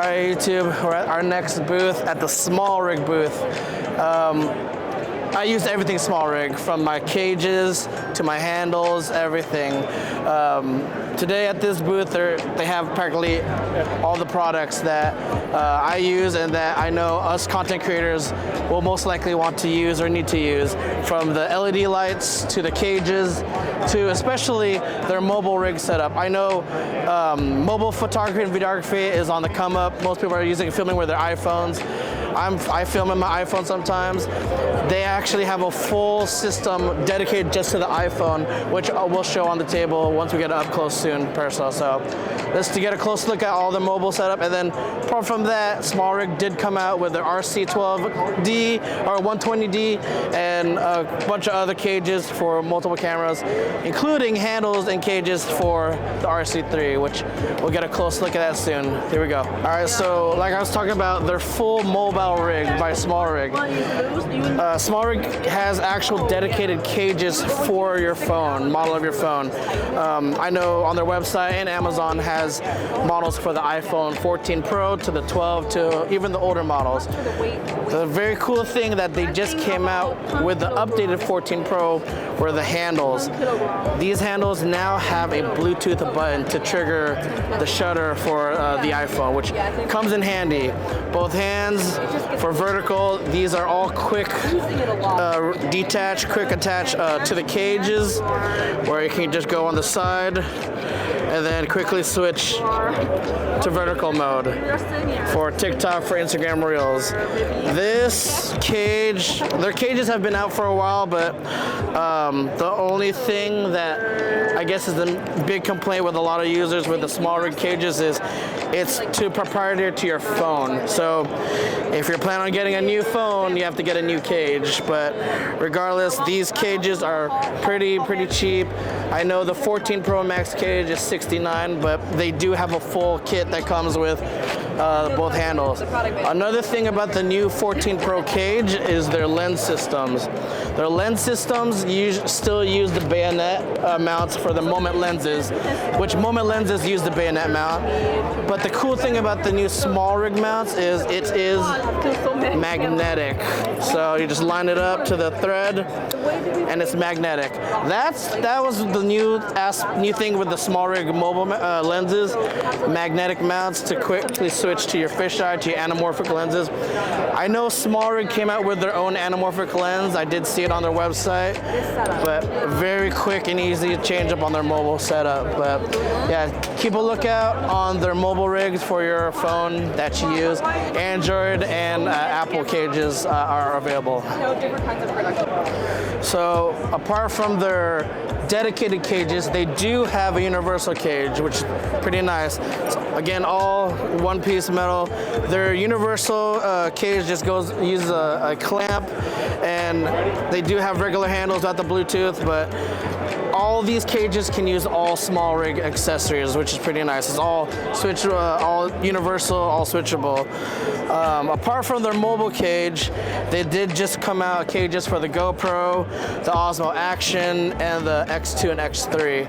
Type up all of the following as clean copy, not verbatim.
Alright YouTube, we're at our next booth at the Smallrig booth. I used everything Smallrig, from my cages to my handles, everything. Today at this booth, they have practically all the products that I use and that I know us content creators will most likely want to use or need to use. From the LED lights to the cages to especially their mobile rig setup. I know mobile photography and videography is on the come up. Most people are filming with their iPhones. I film in my iPhone sometimes. They actually have a full system dedicated just to the iPhone, which we'll show on the table once we get up close soon, personal. So just to get a close look at all the mobile setup. And then apart from that, Smallrig did come out with their RC12D or 120D and a bunch of other cages for multiple cameras, including handles and cages for the RC3, which we'll get a close look at that soon. Here we go. All right, so like I was talking about, their full mobile rig by Smallrig. Smallrig has actual dedicated cages for your phone, model of your phone. I know on their website and Amazon has models for the iPhone 14 Pro to the 12 to even the older models. The very cool thing that they just came out with the updated 14 Pro were the handles. These handles now have a Bluetooth button to trigger the shutter for the iPhone, which comes in handy. Both hands for vertical. These are all quick detach, quick attach to the cages, where you can just go on the side and then quickly switch to vertical mode for TikTok, for Instagram Reels. This cage, their cages have been out for a while, but the only thing that I guess is the big complaint with a lot of users with the Smallrig cages is it's too proprietary to your phone. So if you're planning on getting a new phone, you have to get a new cage. But regardless, these cages are pretty cheap. I know the 14 Pro Max cage is $69, but they do have a full kit that comes with both handles. Another thing about the new 14 Pro cage is their lens systems. Their lens systems still use the bayonet mounts for the moment lenses, which moment lenses use the bayonet mount. But the cool thing about the new Smallrig mounts is it is magnetic. So you just line it up to the thread and it's magnetic. That was the new thing with the Smallrig mobile lenses, magnetic mounts to quickly switch to your fisheye, to your anamorphic lenses. I know Smallrig came out with their own anamorphic lens. I did see it on their website, but very quick and easy to change up on their mobile setup. But yeah, keep a lookout on their mobile rigs for your phone that you use. Android and Apple cages are available. So apart from their dedicated cages, they do have a universal cage, which is pretty nice. Again, all one-piece metal. Their universal cage just uses a clamp, and they do have regular handles without the Bluetooth, but all these cages can use all Smallrig accessories, which is pretty nice. It's all all universal, all switchable. Apart from their mobile cage, they did just come out cages for the GoPro, the Osmo Action, and the X2 and X3.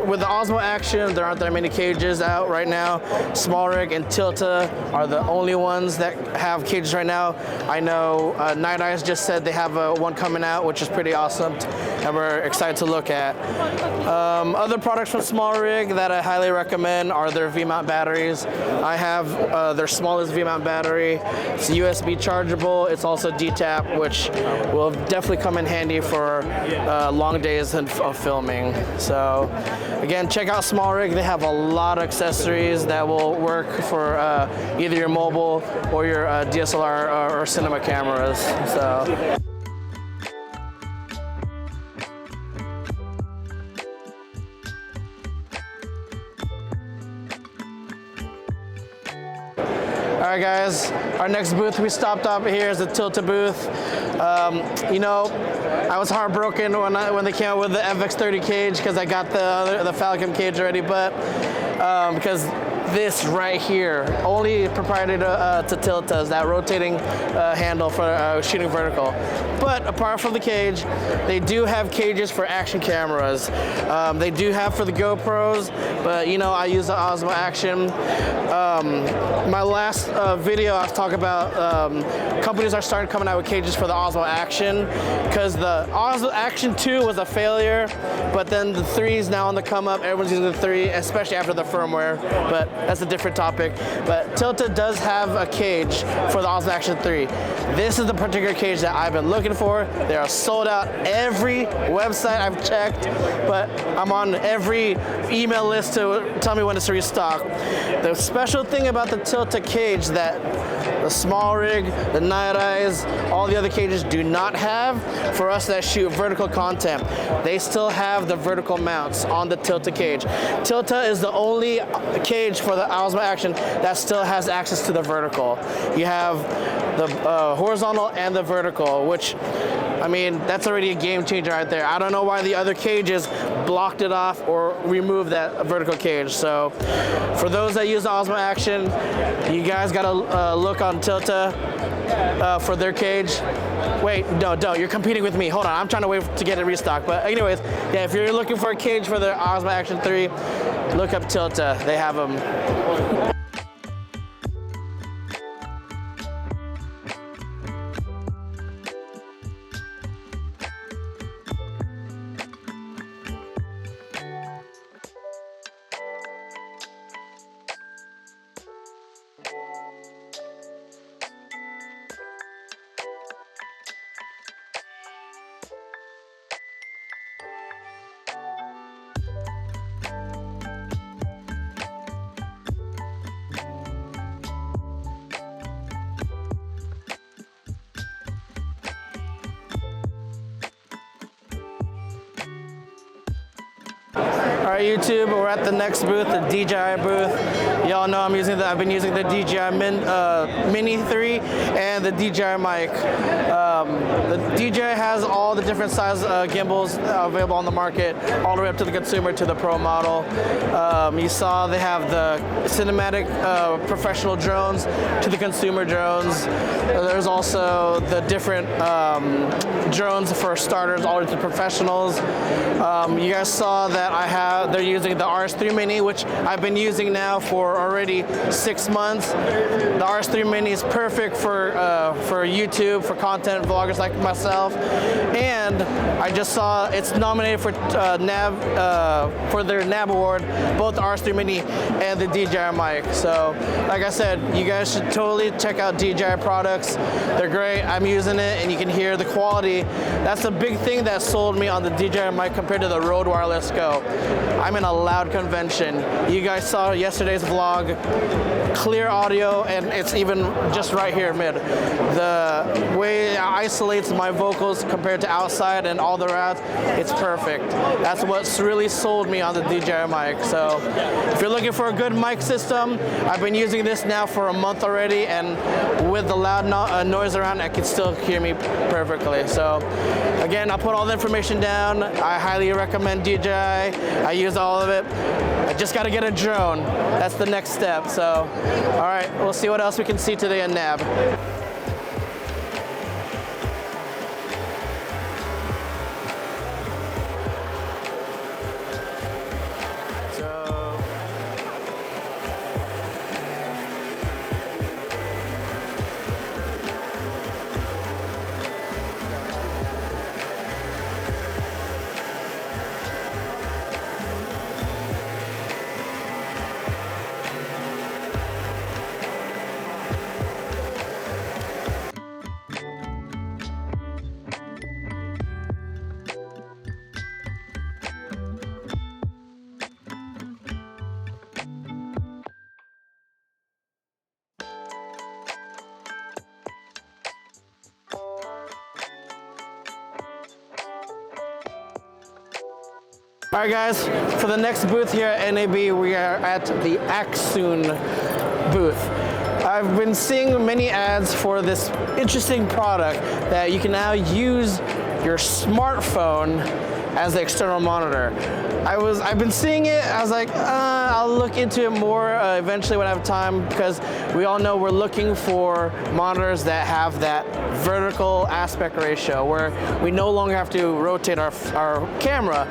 With the Osmo Action, there aren't that many cages out right now. Smallrig and Tilta are the only ones that have cages right now. I know Night Eyes just said they have one coming out, which is pretty awesome, and we're excited to look at. Other products from Smallrig that I highly recommend are their V-mount batteries. I have their smallest V-mount battery. It's USB chargeable. It's also DTAP, which will definitely come in handy for long days of filming. So again, check out Smallrig. They have a lot of accessories that will work for either your mobile or your DSLR or cinema cameras. So. All right, guys, our next booth we stopped up here is the Tilta booth. You know, I was heartbroken when they came out with the FX30 cage because I got the Falcon cage already, but because this right here. Only proprietary to Tilta is that rotating handle for shooting vertical. But apart from the cage, they do have cages for action cameras. They do have for the GoPros, but you know, I use the Osmo Action. My last video I was talking about companies are starting coming out with cages for the Osmo Action because the Osmo Action 2 was a failure, but then the 3 is now on the come up. Everyone's using the 3, especially after the firmware, but that's a different topic. But Tilta does have a cage for the Osmo Action 3. This is the particular cage that I've been looking for. They are sold out every website I've checked, but I'm on every email list to tell me when it's restocked. The special thing about the Tilta cage that the Smallrig, the Night Eyes, all the other cages do not have for us that shoot vertical content. They still have the vertical mounts on the Tilta cage. Tilta is the only cage for the Osmo Action that still has access to the vertical. You have the horizontal and the vertical, which, I mean, that's already a game changer right there. I don't know why the other cages blocked it off or removed that vertical cage. So for those that use the Osmo Action, you guys gotta look on Tilta for their cage. Wait, no, don't. You're competing with me. Hold on, I'm trying to wait to get it restocked. But anyways, yeah, if you're looking for a cage for the Osmo Action 3, look up Tilta. They have them. All right, YouTube, we're at the next booth, the DJI booth. Y'all know I've been using the DJI Mini 3 and the DJI mic. The DJI has all the different size gimbals available on the market, all the way up to the consumer to the pro model. You saw they have the cinematic professional drones to the consumer drones. There's also the different drones for starters all the way to professionals. You guys saw that they're using the RS3 Mini, which I've been using now for already 6 months. The RS3 Mini is perfect for YouTube, for content vloggers like myself. And I just saw it's nominated for NAB for their NAB award, both the RS3 Mini and the DJI mic. So, like I said, you guys should totally check out DJI products. They're great. I'm using it, and you can hear the quality. That's the big thing that sold me on the DJI mic compared to the Rode Wireless Go. I'm in a loud convention. You guys saw yesterday's vlog, clear audio, and it's even just right here mid. The way it isolates my vocals compared to outside and all the rest, it's perfect. That's what's really sold me on the DJI mic. So if you're looking for a good mic system, I've been using this now for a month already, and with the loud noise around, I can still hear me perfectly. So again, I'll put all the information down. I highly recommend DJI. I use all of it. I just got to get a drone. That's the next step. So, all right, we'll see what else we can see today in NAB. All right, guys, for the next booth here at NAB, we are at the Accsoon booth. I've been seeing many ads for this interesting product that you can now use your smartphone as the external monitor. I've been seeing it. I was like, I'll look into it more eventually when I have time, because we all know we're looking for monitors that have that vertical aspect ratio where we no longer have to rotate our camera.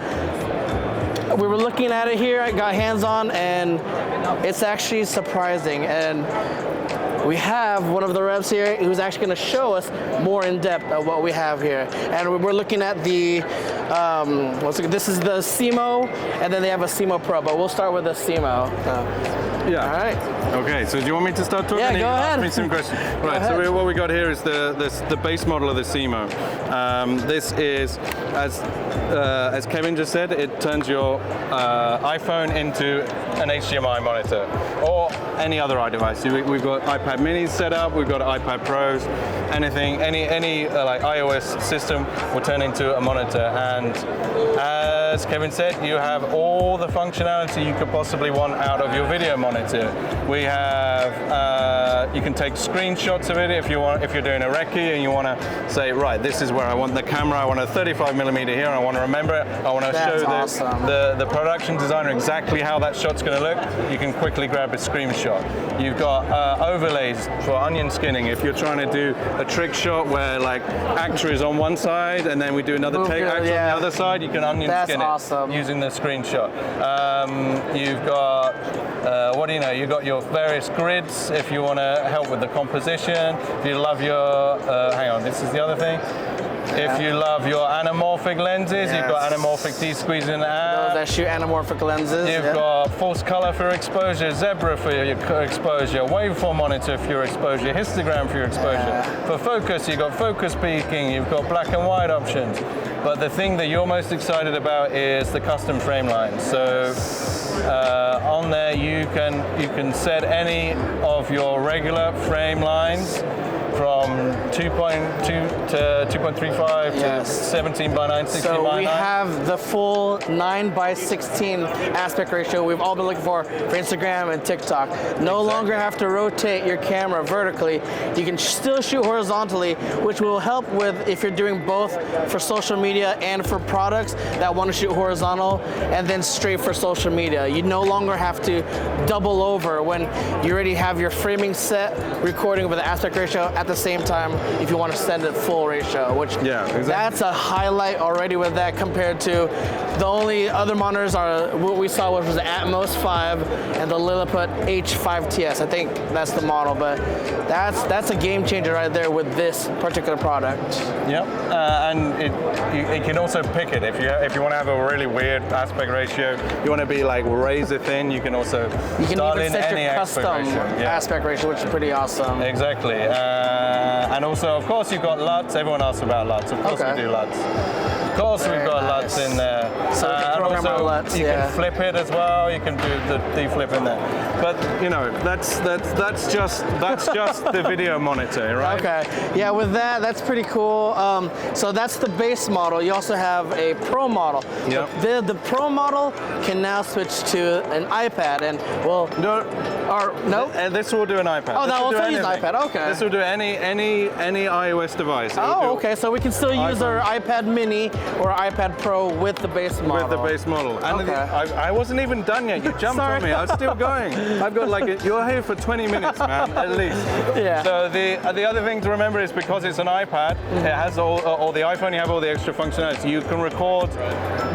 We were looking at it here, I got hands on, and it's actually surprising. And we have one of the reps here who's actually going to show us more in depth of what we have here. And we're looking at the, this is the CMO, and then they have a CMO Pro, but we'll start with the CMO. Yeah. All right. Okay, so do you want me to start talking? Yeah, go ahead. Ask me some questions. Right, so what we got here is the base model of the CMO. This is, as Kevin just said, it turns your iPhone into an HDMI monitor, or any other iDevice. We've got iPad minis set up, we've got iPad Pros, anything, any like iOS system will turn into a monitor. And as Kevin said, you have all the functionality you could possibly want out of your video monitor. We have, you can take screenshots of it if you're doing a recce and you want to say, right, this is where I want the camera, I want a 35mm here, I want to remember it, I want to show the production designer exactly how that shot's going to look. You can quickly grab a screenshot. You've got overlays for onion skinning. If you're trying to do a trick shot where like actor is on one side and then we do another take actor on the other side, you can onion skin it using the screenshot. You've got what do you know? You've got your various grids if you want to help with the composition. If you love your, hang on, this is the other thing. If you love your anamorphic lenses, you've got anamorphic D-squeeze in the app. Those that shoot anamorphic lenses. You've got false color for exposure, zebra for your exposure, waveform monitor for your exposure, histogram for your exposure. For focus, you've got focus peaking, you've got black and white options. But the thing that you're most excited about is the custom frame lines. So on there you can set any of your regular frame lines from 2.2 to 2.35 to 17 by 9, 16 by 9. So we have the full 9 by 16 aspect ratio we've all been looking for Instagram and TikTok. No longer have to rotate your camera vertically. You can still shoot horizontally, which will help with if you're doing both for social media and for products that want to shoot horizontal and then straight for social media. You no longer have to double over when you already have your framing set, recording with the aspect ratio at the same time if you want to send it full ratio, which that's a highlight already with that compared to the only other monitors are what we saw, which was the Atmos 5 and the Lilliput H5TS. I think that's the model, but that's a game changer right there with this particular product. Yep, and it can also pick it. If you want to have a really weird aspect ratio, you want to be like razor thin, you can also dial in any aspect ratio. Aspect ratio, which is pretty awesome. Exactly. And also, of course, you've got LUTs. Everyone asks about LUTs. Of course we do LUTs. Of course we've got LUTs in there. So and also LUTs, you can flip it as well. You can do the D-flip in there. But you know, that's just the video monitor, right? Okay. Yeah, with that's pretty cool. So that's the base model. You also have a Pro model. Yep. The Pro model can now switch to an iPad, and And this will do an iPad. Oh, that will also use an iPad. Okay. This will do any iOS device. Okay. So we can still use our iPad Mini or iPad Pro with the base model. With the base model. And I wasn't even done yet. You jumped on me. I was still going. I've got you're here for 20 minutes, man, at least. Yeah. So the other thing to remember is because it's an iPad, it has all the iPhone. You have all the extra functionality. You can record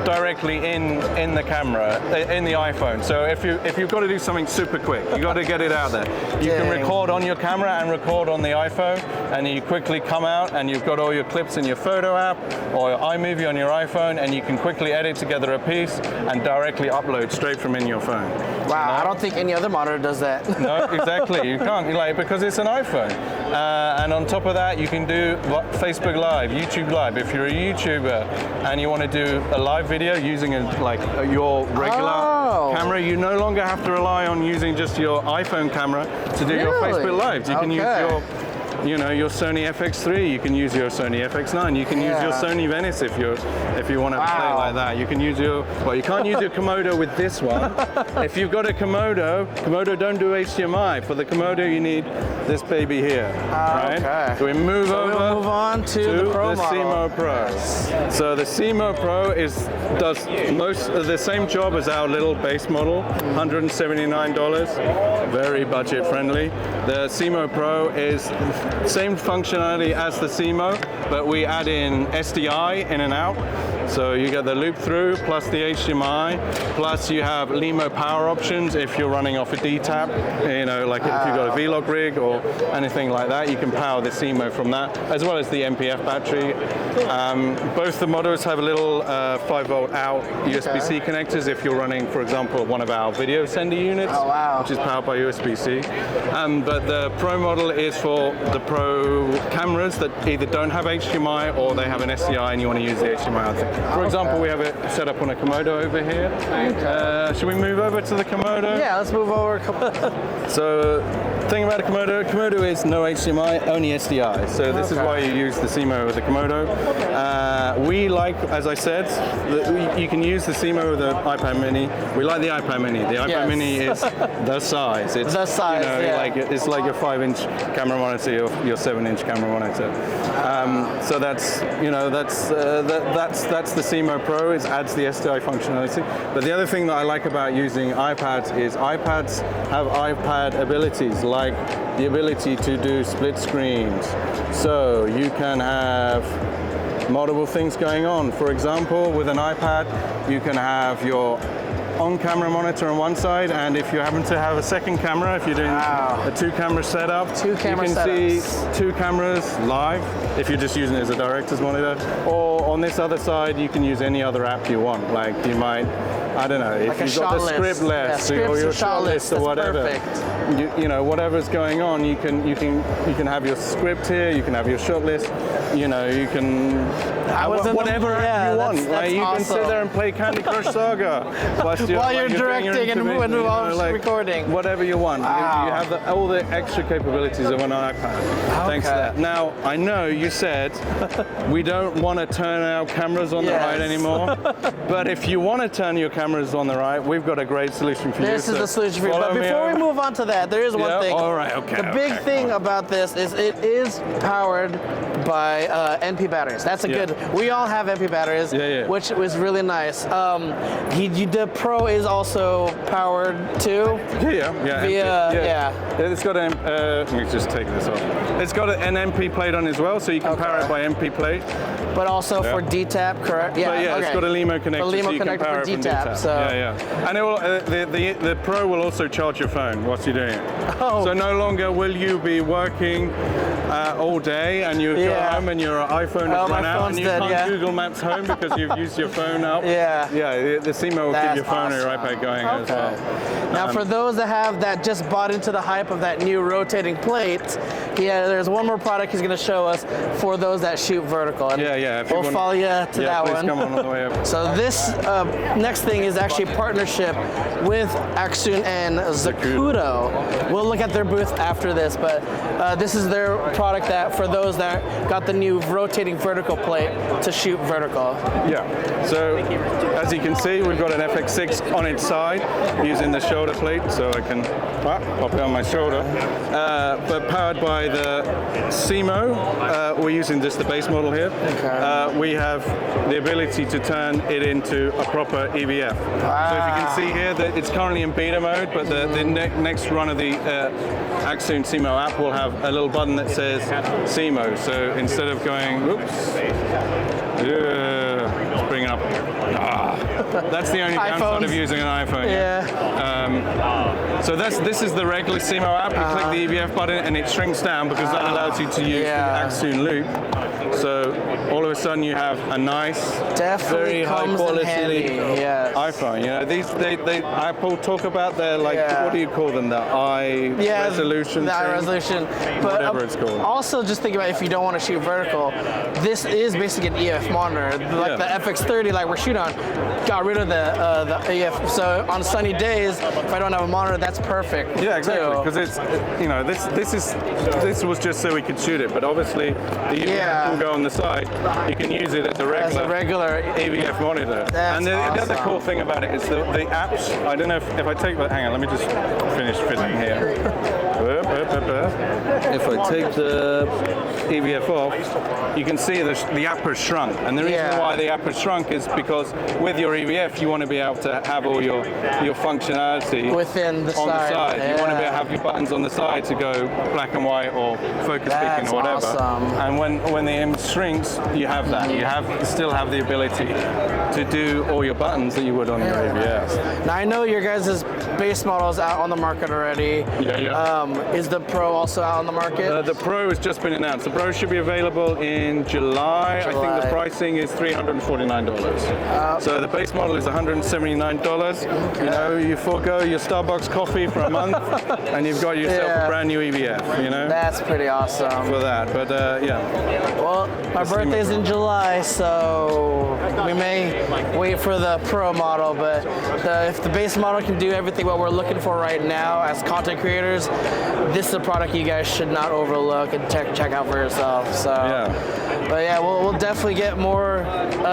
directly in the camera in the iPhone. So if you've got to do something super quick, you got to get it out there. You can record on your camera and record on the iPhone, and you quickly come out and you've got all your clips in your photo app or your iMovie on your iPhone, and you can quickly edit together a piece and directly upload straight from in your phone. Wow, I don't think any other monitor does that. No, exactly. You can't, because it's an iPhone. And on top of that, you can do Facebook Live, YouTube Live. If you're a YouTuber and you want to do a live video using your regular camera, you no longer have to rely on using just your iPhone camera to do your Facebook Lives. You can use you know, your Sony FX3, you can use your Sony FX9, you can use your Sony Venice if you want to play like that. You can use your, well, you can't use your Komodo with this one. If you've got a Komodo don't do HDMI. For the Komodo, you need this baby here, right? Okay. So we move on to the Pro model. CMO Pro. So the CMO Pro does most of the same job as our little base model, $179, very budget friendly. The CMO Pro is same functionality as the CMO, but we add in SDI in and out. So you get the loop through plus the HDMI, plus you have LEMO power options if you're running off a DTAP, you know, like if you've got a vlog rig or anything like that, you can power the CMO from that, as well as the MPF battery. Both the models have a little 5-volt out USB-C connectors if you're running, for example, one of our video sender units, which is powered by USB-C. But the Pro model is for the Pro cameras that either don't have HDMI or they have an SDI and you want to use the HDMI. I think. For example, we have it set up on a Komodo over here. Should we move over to the Komodo? Yeah, let's move over. So, thing about a Komodo is no HDMI, only SDI. So this is why you use the CMO with the Komodo. We like, as I said, you can use the CMO with the iPad Mini. We like the iPad Mini. The iPad Mini is the size. It's the size, you know, like it's like your 5-inch camera monitor, your 7-inch camera monitor. So that's, you know, that's the CMO Pro. It adds the SDI functionality. But the other thing that I like about using iPads is iPads have iPad abilities, like the ability to do split screens. So you can have multiple things going on. For example, with an iPad, you can have your on-camera monitor on one side, and if you happen to have a second camera, if you're doing a two-camera setup, you can see two cameras live if you're just using it as a director's monitor. Or on this other side, you can use any other app you want. Like you might, I don't know, if you've got the script list or your shot list or whatever. You know, whatever's going on, you can have your script here, you can have your shot list, you know, you can whatever app you want. Like, you can sit there and play Candy Crush Saga while you're directing and recording. Whatever you want. You have all the extra capabilities of an iPad. Thanks to that. Now, I know you said we don't want to turn our cameras on the right anymore, but if you want to turn your cameras on the right, we've got a great solution for you. This is the solution for you. But before we move on to that, there is one thing. All right, okay. The big thing about this is it is powered by NP batteries. That's a good. We all have NP batteries, which was really nice. The Pro is also powered too. It's got an. Let me just take this off. It's got an MP plate on as well, so you can power it by MP plate. But also for DTAP, correct? It's got a LEMO connector, so you can power it from DTAP. So. And it will, the Pro will also charge your phone whilst you're doing it. So no longer will you be working all day and you go home and your iPhone has run out and you can't Google Maps home because you've used your phone up. The CMO will keep your phone or your iPad going as well. Now for those that just bought into the hype of that new rotating plate, there's one more product he's going to show us for those that shoot vertical. And we'll follow you to that one. Come on the way up. So this next thing is actually a partnership with Accsoon and Zacuto. We'll look at their booth after this, but this is their product that for those that got the new rotating vertical plate to shoot vertical. So as you can see, we've got an FX6 on its side using the shoulder plate, so I can pop it on my shoulder. But powered by the CMO, we're using just the base model here. We have the ability to turn it into a proper EVF. So if you can see here that it's currently in beta mode, but the next run of the Accsoon CMO app will have a little button that says CMO. So instead of going, let's bring it up. That's the only downside of using an iPhone. So this is the regular CMO app. You click the EVF button and it shrinks down because that allows you to use the Accsoon loop. So all of a sudden you have a nice, Definitely very high comes in quality handy, yes. iPhone. You know, these Apple talk about their like Yeah. what do you call them? The eye resolution. The eye thing? resolution. But Whatever it's called. Also, just think about if you don't want to shoot vertical, this is basically an EF monitor. Like the FX30, like we're shooting on, got rid of the EF. So on sunny days, if I don't have a monitor, that's perfect. Yeah, exactly. Because it's, you know, this was just so we could shoot it, but obviously the EVF will go on the side. You can use it as a regular EVF monitor. And the other cool thing about it is the apps. I don't know if I take that. Hang on, let me just finish fiddling here. If I take the EVF off, you can see the app has shrunk. And the reason why the app has shrunk is because with your EVF, you want to be able to have all your functionality within the on the side. Yeah. You want to be able to have your buttons on the side to go black and white or focus peaking or whatever. Awesome. And when the image shrinks, you have that. You still have the ability to do all your buttons that you would on your EVF. Now I know your guys' base model is out on the market already. Is the Pro also out on the market? The Pro has just been announced. The Pro should be available in July. I think the pricing is $349. So the base model is $179. You know, you forego your Starbucks coffee for a month, and you've got yourself a brand new EVF. You know, that's pretty awesome. For that, but Well, my birthday's in July, so we may wait for the Pro model. But if the base model can do everything what we're looking for right now as content creators, this is a product you guys should not overlook and check out for yourself. So, but yeah, we'll definitely get more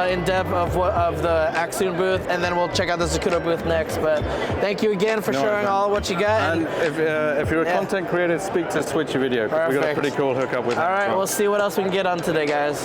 in depth of the Accsoon booth, and then we'll check out the Zacuto booth next. But thank you again for sharing all what you got. And if you're a content creator, speak to Switchy Video. We got a pretty cool hookup with them. All right, we'll see what else we can get on today, guys.